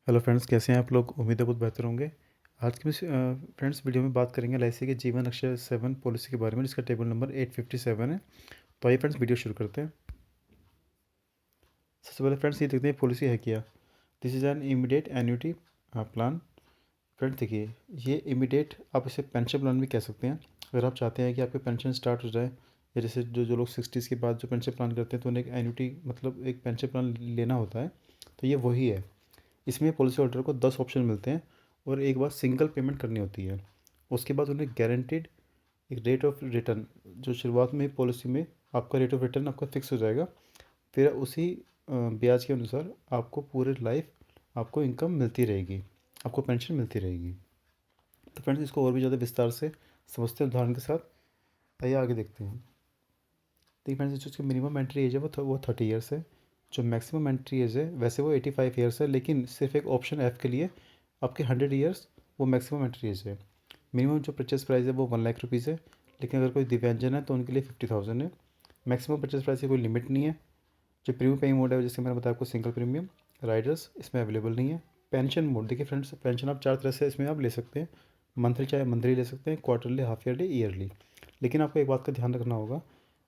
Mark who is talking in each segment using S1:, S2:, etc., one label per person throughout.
S1: Hello friends, कैसे हैं आप लोग? उम्मीद है बहुत बेहतर होंगे। आज की फ्रेंड्स वीडियो में बात करेंगे एलआईसी के जीवन अक्षय 7 पॉलिसी के बारे में, जिसका टेबल नंबर 857 है। तो आइए फ्रेंड्स वीडियो शुरू करते हैं। सबसे पहले फ्रेंड्स ये देखते हैं पॉलिसी है क्या। This is an immediate annuity plan. Friends देखिए, ये इमीडिएट आप इसे पेंशन प्लान भी कह सकते हैं। अगर आप चाहते हैं कि आपकी पेंशन स्टार्ट हो जाए, या जैसे जो जो लोग 60s के बाद जो पेंशन प्लान करते हैं तो उन्हें एक एन्युटी मतलब एक पेंशन प्लान लेना होता है, तो ये वही है। इसमें पॉलिसी होल्डर को 10 ऑप्शन मिलते हैं और एक बार सिंगल पेमेंट करनी होती है। उसके बाद उन्हें गारंटीड एक रेट ऑफ रिटर्न, जो शुरुआत में पॉलिसी में आपका रेट ऑफ रिटर्न आपका फिक्स हो जाएगा। फिर उसी ब्याज के अनुसार आपको पूरे लाइफ आपको इनकम मिलती रहेगी, आपको पेंशन मिलती रहेगी। तो फ्रेंड्स, इसको और भी ज़्यादा विस्तार से समझते हैं उदाहरण के साथ। आइए आगे देखते हैं। देखिए फ्रेंड्स, जो उसकी मिनिमम एंट्री एज है वो 30 ईयर्स है। जो मैक्सिमम एंट्री एज है वैसे वो 85 ईयर्स है, लेकिन सिर्फ एक ऑप्शन एफ़ के लिए आपके 100 ईयर्स वो मैक्सिमम एंट्री एज है। मिनिमम जो परचेस प्राइस है वो 1 लाख रुपीज़ है, लेकिन अगर कोई दिव्यांजन है तो उनके लिए 50,000 है। मैक्सिमम परचेस प्राइस की कोई लिमिट नहीं है। जो प्रीमियम पेइंग मोड है, जैसे मैंने बताया आपको, सिंगल प्रीमियम राइडर्स इसमें अवेलेबल नहीं है। पेंशन मोड देखिए फ्रेंड्स, पेंशन आप 4 तरह से इसमें आप ले सकते हैं। मंथली चाहे मंथली ले सकते हैं, क्वार्टरली, हाफ ईयरली, ईयरली। लेकिन आपको एक बात का ध्यान रखना होगा,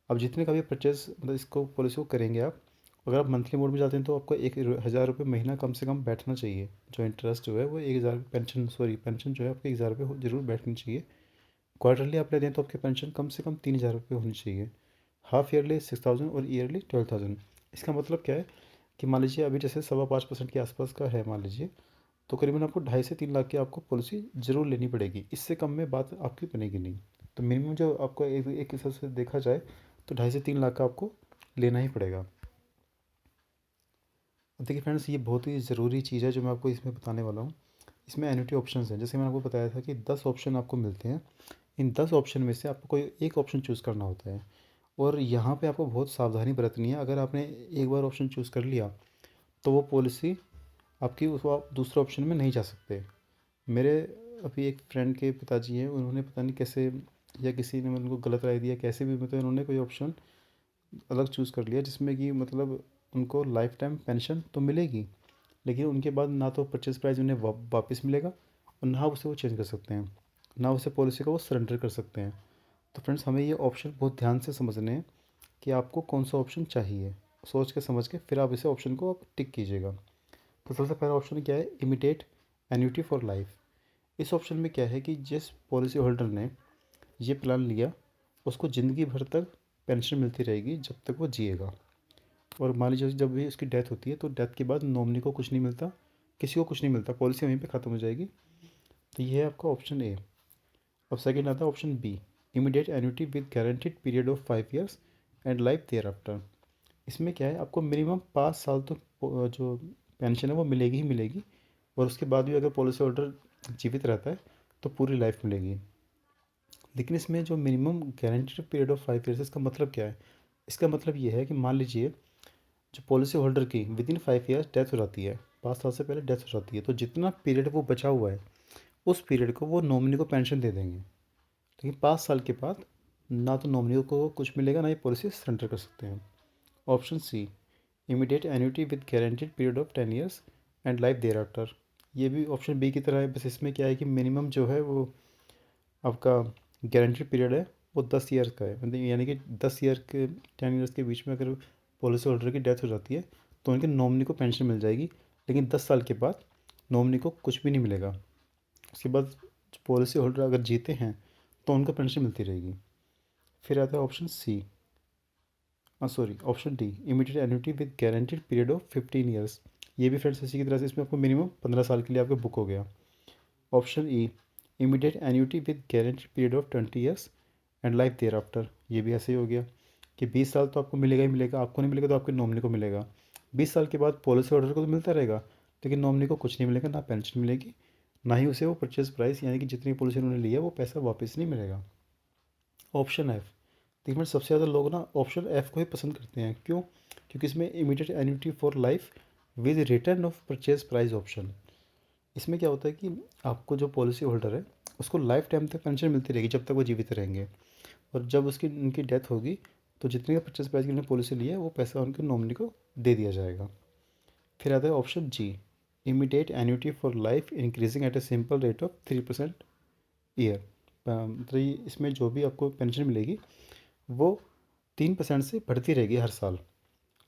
S1: अब जितने का भी परचेस मतलब इसको पॉलिसी को करेंगे आप, अगर आप मंथली मोड में जाते हैं तो आपको 1,000 रुपये महीना कम से कम बैठना चाहिए। जो इंटरेस्ट जो है वो 1,000, पेंशन जो है आपकी 1,000 रुपये जरूर बैठनी चाहिए। क्वार्टरली आप लेते हैं तो आपकी पेंशन कम से कम 3,000 रुपये होनी चाहिए। हाफ ईयरली 6,000 और ईयरली 12,000। इसका मतलब क्या है कि मान लीजिए अभी जैसे 5.25% के आसपास का है मान लीजिए, तो करीबन आपको 2.5 से 3 लाख की आपको पॉलिसी ज़रूर लेनी पड़ेगी। इससे कम में बात आपकी बनेगी नहीं। तो मिनिमम जो आपको एक हिसाब से देखा जाए तो 2.5 से 3 लाख का आपको लेना ही पड़ेगा। अब देखिए फ्रेंड्स, ये बहुत ही ज़रूरी चीज़ है जो मैं आपको इसमें बताने वाला हूँ। इसमें एन्युटी ऑप्शंस हैं, जैसे मैंने आपको बताया था कि 10 ऑप्शन आपको मिलते हैं। इन 10 ऑप्शन में से आपको कोई एक ऑप्शन चूज़ करना होता है, और यहाँ पे आपको बहुत सावधानी बरतनी है। अगर आपने एक बार ऑप्शन चूज़ कर लिया तो वो पॉलिसी आपकी उसको आप दूसरे ऑप्शन में नहीं जा सकते। मेरे अभी एक फ्रेंड के पिताजी हैं, उन्होंने पता नहीं कैसे, या किसी ने उनको गलत राय दिया, कैसे भी मतलब उन्होंने कोई ऑप्शन अलग चूज़ कर लिया, जिसमें कि मतलब उनको लाइफ टाइम पेंशन तो मिलेगी, लेकिन उनके बाद ना तो परचेज प्राइस उन्हें वापस मिलेगा, और ना उसे वो चेंज कर सकते हैं, ना उसे पॉलिसी को वो सरेंडर कर सकते हैं। तो फ्रेंड्स, हमें ये ऑप्शन बहुत ध्यान से समझने हैं कि आपको कौन सा ऑप्शन चाहिए। सोच के समझ के फिर आप इसे ऑप्शन को आप टिक कीजिएगा। तो सबसे पहला ऑप्शन क्या है? Immediate annuity for life. इस ऑप्शन में क्या है कि जिस पॉलिसी होल्डर ने ये प्लान लिया, उसको ज़िंदगी भर तक पेंशन मिलती रहेगी जब तक वो जिएगा। और मान लीजिए जब भी उसकी डेथ होती है तो डेथ के बाद नॉमिनी को कुछ नहीं मिलता, किसी को कुछ नहीं मिलता, पॉलिसी वहीं पे ख़त्म हो जाएगी। तो ये है आपका ऑप्शन ए। अब सेकेंड आता है option B, immediate annuity with guaranteed period of 5 years and life thereafter. इसमें क्या है, आपको मिनिमम 5 साल तो जो पेंशन है वो मिलेगी ही मिलेगी, और उसके बाद भी अगर पॉलिसी होल्डर जीवित रहता है तो पूरी लाइफ मिलेगी। लेकिन इसमें जो minimum guaranteed period of 5 years, इसका मतलब क्या है? इसका मतलब ये है कि मान लीजिए जो पॉलिसी होल्डर की विद इन 5 ईयर्स डेथ हो जाती है, 5 साल से पहले डेथ हो जाती है, तो जितना पीरियड वो बचा हुआ है उस पीरियड को वो नॉमिनी को पेंशन दे देंगे। लेकिन 5 साल के बाद ना तो नॉमिनी को कुछ मिलेगा, ना ही पॉलिसी सरेंडर कर सकते हैं। Option C, immediate annuity with guaranteed period of 10 years and life thereafter. ये भी ऑप्शन बी की तरह है, बस इसमें क्या है कि मिनिमम जो है वो आपका गारंटीड पीरियड है वो 10 ईयर्स का है, मतलब यानी कि 10 ईयर के 10 ईयर्स के बीच में अगर पॉलिसी होल्डर की डेथ हो जाती है तो उनके नॉमिनी को पेंशन मिल जाएगी, लेकिन 10 साल के बाद नॉमिनी को कुछ भी नहीं मिलेगा। उसके बाद पॉलिसी होल्डर अगर जीते हैं तो उनको पेंशन मिलती रहेगी। फिर आता है option C, option D, immediate annuity with guaranteed period of 15 years. ये भी फ्रेंड्स इसी की तरह से, इसमें आपको मिनिमम 15 साल के लिए आपका बुक हो गया। Option E, immediate annuity with guaranteed period of 20 years and life thereafter. ये भी ऐसे ही हो गया कि 20 साल तो आपको मिलेगा ही मिलेगा, आपको नहीं मिलेगा तो आपके नॉमिनी को मिलेगा। 20 साल के बाद पॉलिसी होल्डर को तो मिलता रहेगा, लेकिन नॉमिनी को कुछ नहीं मिलेगा, ना पेंशन मिलेगी, ना ही उसे वो परचेज प्राइस यानी कि जितनी पॉलिसी उन्होंने लिया वो पैसा वापस नहीं मिलेगा। ऑप्शन एफ, देखिए मैं सबसे ज़्यादा लोग ना ऑप्शन एफ को ही पसंद करते हैं। क्यों? क्योंकि इसमें immediate annuity for life with return of purchase price option. इसमें क्या होता है कि आपको जो पॉलिसी होल्डर है उसको लाइफ टाइम तक पेंशन मिलती रहेगी जब तक वो जीवित रहेंगे, और जब उसकी उनकी डेथ होगी तो जितनी का परचेज प्राइस की उन्होंने पॉलिसी ली है वो पैसा उनके नॉमिनी को दे दिया जाएगा। फिर आता है option G, immediate annuity for life increasing at a simple rate of 3% year. मतलब इसमें जो भी आपको पेंशन मिलेगी वो 3% से बढ़ती रहेगी हर साल।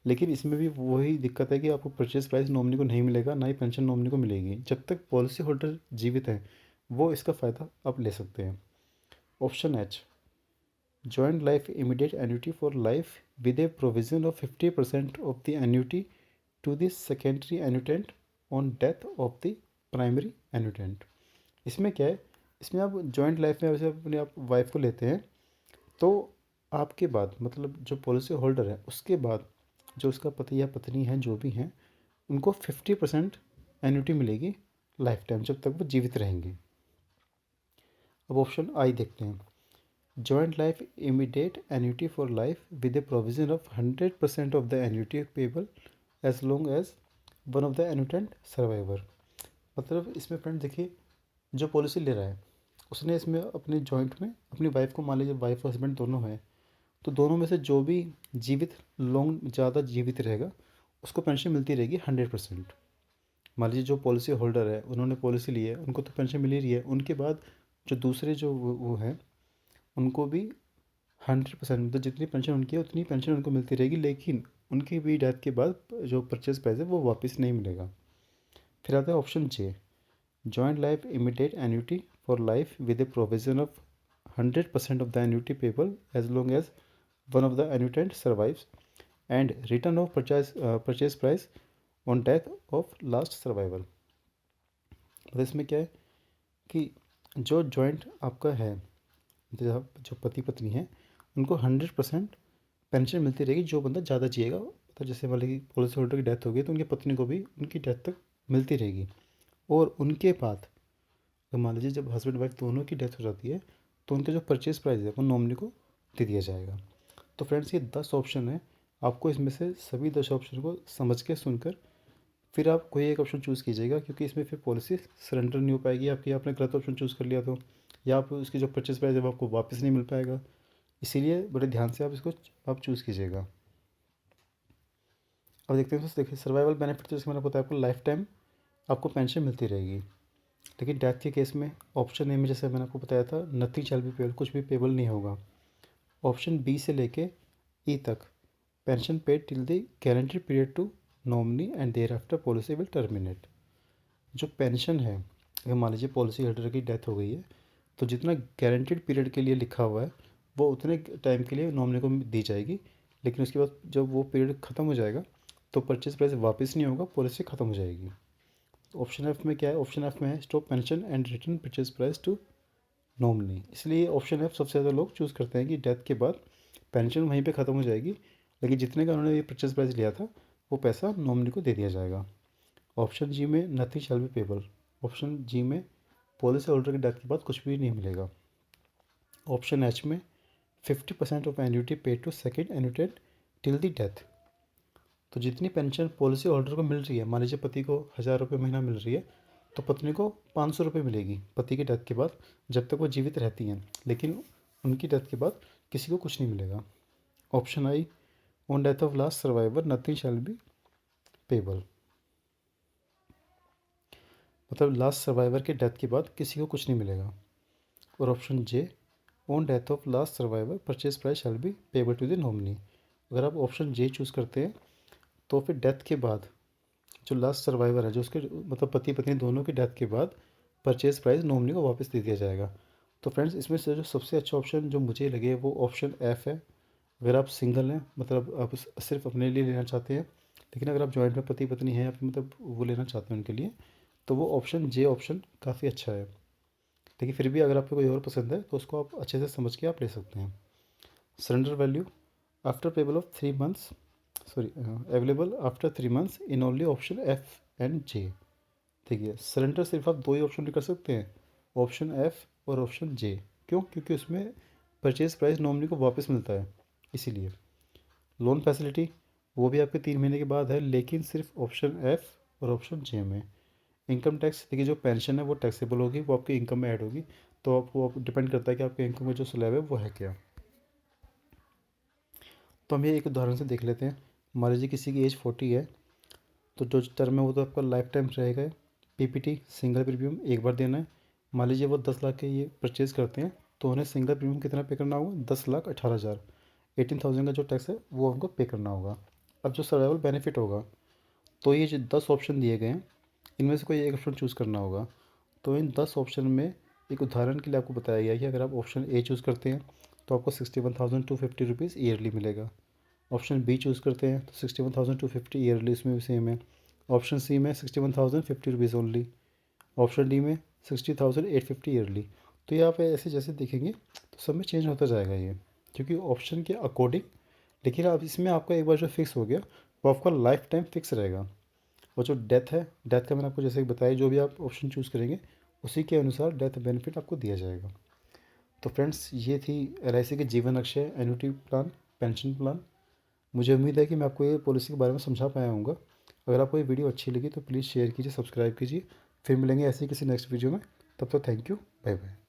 S1: लेकिन इसमें भी वही दिक्कत है कि आपको परचेज प्राइस नॉमिनी को नहीं मिलेगा, ना ही पेंशन नॉमिनी को मिलेगी। जब तक पॉलिसी होल्डर जीवित हैं वो इसका फ़ायदा आप ले सकते हैं। Option H, joint life immediate annuity for life with a provision of 50% of the annuity to the secondary annuitant on death of the primary annuitant. इसमें क्या है, इसमें आप जॉइंट लाइफ में वैसे अपने आप वाइफ को लेते हैं तो आपके बाद मतलब जो पॉलिसी होल्डर है उसके बाद जो उसका पति या पत्नी है जो भी हैं उनको 50% एन्युटी मिलेगी लाइफ टाइम, जब तक वो जीवित रहेंगे। अब ऑप्शन आई देखते हैं, joint life immediate annuity for life with a provision of 100% of the annuity payable as long as one of the annuitant survivor. मतलब इसमें फ्रेंड देखिए, जो पॉलिसी ले रहा है उसने इसमें अपने जॉइंट में अपनी वाइफ को, मान लीजिए वाइफ और हस्बैंड दोनों हैं, तो दोनों में से जो भी जीवित लॉन्ग ज़्यादा जीवित रहेगा उसको पेंशन मिलती रहेगी 100%। मान लीजिए जो पॉलिसी होल्डर है उन्होंने पॉलिसी ली है उनको तो पेंशन मिल ही रही है, उनके बाद जो दूसरे जो वो हैं उनको भी 100% मतलब जितनी पेंशन उनकी है उतनी पेंशन उनको मिलती रहेगी, लेकिन उनकी भी डेथ के बाद जो परचेज प्राइस है वो वापस नहीं मिलेगा। फिर आता है option J, joint life immediate annuity for life with a provision of 100% of the annuity payable as long as one of the annuitant survives and return of purchase price on death of last survival. मतलब इसमें क्या है कि जो joint आपका है, जो पति पत्नी है उनको 100% पेंशन मिलती रहेगी जो बंदा ज़्यादा जिएगा। तो जैसे मान लीजिए पॉलिसी होल्डर की डेथ हो गई तो उनकी पत्नी को भी उनकी डेथ तक मिलती रहेगी। और उनके बाद तो मान लीजिए जब हस्बैंड वाइफ दोनों की डेथ हो जाती है तो उनका जो परचेज प्राइस है वो नॉमिनी को दे दिया जाएगा। तो फ्रेंड्स ये 10 ऑप्शन है, आपको इसमें से सभी 10 ऑप्शन को समझ के सुनकर फिर आप कोई एक ऑप्शन चूज़ कीजिएगा, क्योंकि इसमें फिर पॉलिसी सरेंडर नहीं हो पाएगी आपकी, आपने गलत ऑप्शन चूज़ कर लिया तो, या आप उसकी जो परचेज प्राइस है वो आपको वापस नहीं मिल पाएगा। इसीलिए बड़े ध्यान से आप इसको आप चूज़ कीजिएगा। अब देखते हैं दोस्तों, देखिए सर्वाइवल बेनिफिट जैसे मैंने बताया आपको लाइफ टाइम आपको पेंशन मिलती रहेगी, लेकिन डेथ के केस में ऑप्शन ए में जैसे मैंने आपको बताया था नथिंग शैल बी पेबल, कुछ भी पेबल नहीं होगा। ऑप्शन बी से लेके ई तक pension paid till the guaranteed period to nominee and thereafter policy will terminate. जो पेंशन है अगर मान लीजिए पॉलिसी होल्डर की डेथ हो गई है तो जितना गारंटेड पीरियड के लिए लिखा हुआ है वो उतने टाइम के लिए नॉमिनी को दी जाएगी, लेकिन उसके बाद जब वो पीरियड ख़त्म हो जाएगा तो परचेज प्राइस वापस नहीं होगा, पॉलिसी ख़त्म हो जाएगी। तो ऑप्शन एफ में क्या है, ऑप्शन एफ में है stop pension and return purchase price to nominee. इसलिए ऑप्शन एफ सबसे ज़्यादा लोग चूज़ करते हैं कि डेथ के बाद पेंशन वहीं पे ख़त्म हो जाएगी, लेकिन जितने का उन्होंने ये परचेज प्राइस लिया था वो पैसा नॉमिनी को दे दिया जाएगा। ऑप्शन जी में nothing shall be payable, option G में पॉलिसी होल्डर की डेथ के बाद कुछ भी नहीं मिलेगा। ऑप्शन एच में 50% of annuity paid to second annuitant till the death. तो जितनी पेंशन पॉलिसी होल्डर को मिल रही है, मान लीजिए पति को 1,000 रुपये महीना मिल रही है तो पत्नी को 500 रुपये मिलेगी पति की डेथ के बाद, जब तक वो जीवित रहती हैं, लेकिन उनकी डेथ के बाद किसी को कुछ नहीं मिलेगा। Option I, on death of last survivor nothing shall be payable, मतलब लास्ट सर्वाइवर के डेथ के बाद किसी को कुछ नहीं मिलेगा। और option J, on death of last survivor purchase price shall be payable to the nominee. अगर आप ऑप्शन जे चूज़ करते हैं तो फिर डेथ के बाद जो लास्ट सर्वाइवर है, जो उसके मतलब पति पत्नी दोनों की डेथ के बाद परचेज प्राइस नॉमिनी को वापस दे दिया जाएगा। तो फ्रेंड्स इसमें से जो सबसे अच्छा ऑप्शन जो मुझे लगे वो ऑप्शन एफ है। अगर आप सिंगल हैं, मतलब आप सिर्फ अपने लिए लेना चाहते हैं, लेकिन अगर आप जॉइंट में पति पत्नी हैं या फिर मतलब वो लेना चाहते हैं उनके लिए, तो वो ऑप्शन जे ऑप्शन काफ़ी अच्छा है। लेकिन फिर भी अगर आपको कोई और पसंद है तो उसको आप अच्छे से समझ के आप ले सकते हैं। Surrender value after payable of 3 months, sorry available after 3 months in only option F and J. ठीक है, सरेंडर सिर्फ आप दो ही ऑप्शन में कर सकते हैं, ऑप्शन एफ और ऑप्शन जे। क्यों? क्योंकि उसमें परचेज प्राइस नॉमिनी को वापस मिलता है इसीलिए। लोन फैसिलिटी वो भी आपके 3 महीने के बाद है, लेकिन सिर्फ ऑप्शन एफ और ऑप्शन जे में। इनकम टैक्स देखिए, जो पेंशन है वो टैक्सेबल होगी, वो आपकी इनकम में ऐड होगी, तो आपको डिपेंड करता है कि आपके इनकम का जो स्लैब है वो है क्या। तो हम ये एक उदाहरण से देख लेते हैं। मान लीजिए किसी की एज 40 है तो जो टर्म है वो तो आपका लाइफ टाइम रहेगा। पीपीटी सिंगल प्रीमियम एक बार देना है। मान लीजिए वो 10 लाख के ये परचेज़ करते हैं तो उन्हें सिंगल प्रीमियम कितना पे करना होगा, 10,18,000, 18,000 का जो टैक्स है वो उनको पे करना होगा। अब जो सर्वाइवल बेनिफिट होगा, तो ये जो 10 ऑप्शन दिए गए हैं इनमें से कोई एक ऑप्शन चूज़ करना होगा। तो इन 10 ऑप्शन में एक उदाहरण के लिए आपको बताया गया है कि अगर आप ऑप्शन ए चूज़ करते हैं तो आपको 61,250 रुपीज़ ईयरली मिलेगा। ऑप्शन बी चूज़ करते हैं तो 61,250 ईयरली, इसमें भी सेम है। ऑप्शन सी में 61,050 रुपीज़ ओनली। ऑप्शन डी में 60,850 ईयरली। तो ये आप ऐसे जैसे देखेंगे तो सब में चेंज होता जाएगा ये, क्योंकि ऑप्शन के अकॉर्डिंग। लेकिन अब इसमें आपका एक बार जो फिक्स हो गया वो आपका लाइफ टाइम फिक्स रहेगा। और जो डेथ है, डेथ का मैंने आपको जैसे कि बताया, जो भी आप ऑप्शन चूज़ करेंगे उसी के अनुसार डेथ बेनिफिट आपको दिया जाएगा। तो फ्रेंड्स, ये थी एलआईसी के जीवन Akshay annuity plan, pension plan. मुझे उम्मीद है कि मैं आपको ये पॉलिसी के बारे में समझा पाया हूँगा। अगर आपको ये वीडियो अच्छी लगी तो प्लीज़ शेयर कीजिए, सब्सक्राइब कीजिए। फिर मिलेंगे ऐसे ही किसी नेक्स्ट वीडियो में। तब तक थैंक यू, बाय बाय।